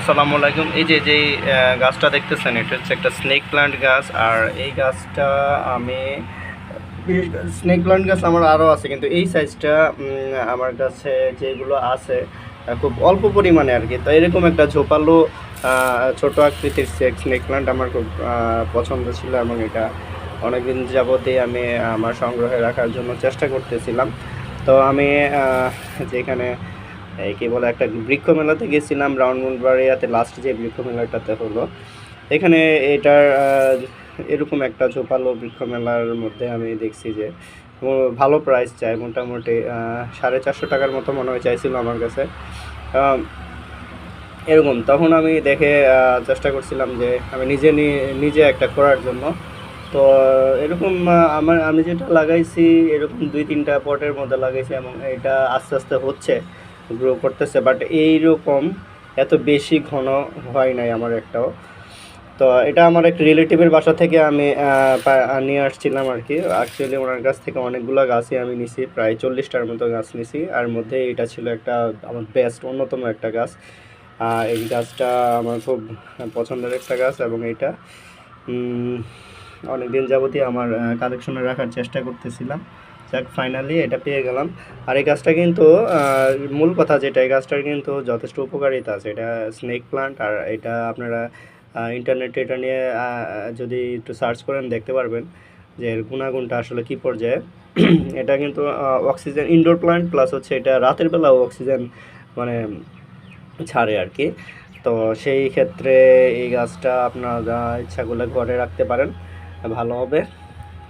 আসসালামু আলাইকুম। এই যে যেই গাছটা দেখতেছেন এটা হচ্ছে একটা স্নেক প্ল্যান্ট গাছ। আর এই গাছটা আমি স্নেক প্ল্যান্ট গাছ আমার আরও আছে, কিন্তু এই সাইজটা আমার কাছে যেগুলো আছে খুব অল্প পরিমাণে আর কি। তো এরকম একটা ঝোপালো ছোট আকৃতির স্নেক প্ল্যান্ট আমার খুব পছন্দ ছিল, এবং এটা অনেকদিন যাবতই আমি আমার সংগ্রহে রাখার জন্য চেষ্টা করতেছিলাম। তো আমি যেখানে এই কি বলে একটা বৃক্ষ মেলাতে গেছিলাম ব্রাউনবাড়িয়াতে, লাস্ট যে বৃক্ষ মেলাটাতে হলো, এখানে এটার এরকম একটা ঝোপালো বৃক্ষ মেলার মধ্যে আমি দেখছি যে ভালো প্রাইস চাই, মোটামুটি 450 টাকার মতো মনে হয় চাইছিল আমার কাছে। এরকম তখন আমি দেখে চেষ্টা করছিলাম যে আমি নিজে একটা করার জন্য। তো এরকম আমি যেটা লাগাইছি এরকম 2-3টা পটের মধ্যে লাগাইছি, এবং এটা আস্তে আস্তে হচ্ছে, গ্রো করতেছে, বাট এইরকম এত বেশি ঘন হয় নাই আমার একটাও। তো এটা আমার এক রিলেটিভের বাসা থেকে আমি নিয়ে আসছিলাম আর কি। অ্যাকচুয়ালি ওনার কাছ থেকে অনেকগুলো গাছই আমি নিছি, প্রায় 40টার মতো গাছ নিছি, আর মধ্যে এটা ছিল একটা আমার বেস্ট অন্যতম একটা গাছ। এই গাছটা আমার খুব পছন্দের একটা গাছ, এবং এটা অনেক দিন যাবতই আমার কালেকশনে রাখার চেষ্টা করতেছিলাম। যাক, ফাইনালি এটা পেয়ে গেলাম। আর এই গাছটা কিন্তু মূল কথা যেটা, এই গাছটার কিন্তু যথেষ্ট উপকারিতা আছে। এটা স্নেক প্লান্ট, আর এটা আপনারা ইন্টারনেটে এটা নিয়ে যদি একটু সার্চ করেন দেখতে পারবেন যে এর গুণাগুণটা আসলে কী পর্যায়ে। এটা কিন্তু অক্সিজেন ইনডোর প্লান্ট, প্লাস হচ্ছে এটা রাতের বেলাও অক্সিজেন মানে ছাড়ে আর কি। তো সেই ক্ষেত্রে এই গাছটা আপনারা ইচ্ছা করলে ঘরে রাখতে পারেন, ভালো হবে।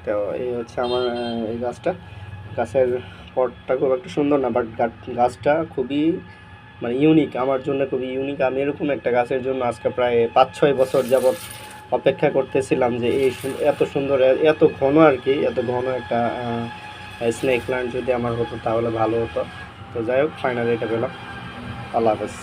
তো এই হচ্ছে আমার এই গাছের পটটা খুব একটা সুন্দর না, বাট গাছটা খুবই মানে ইউনিক, আমার জন্য খুবই ইউনিক। আমি এরকম একটা গাছের জন্য আজকে প্রায় 5-6 বছর যাবৎ অপেক্ষা করতেছিলাম যে এত সুন্দর, এত ঘন আর কি, এত ঘন একটা স্নেক প্ল্যান্ট যদি আমার হতো তাহলে ভালো হতো। তো যাই হোক, ফাইনালি এটা পেলাম। আল্লাহ হাফেজ।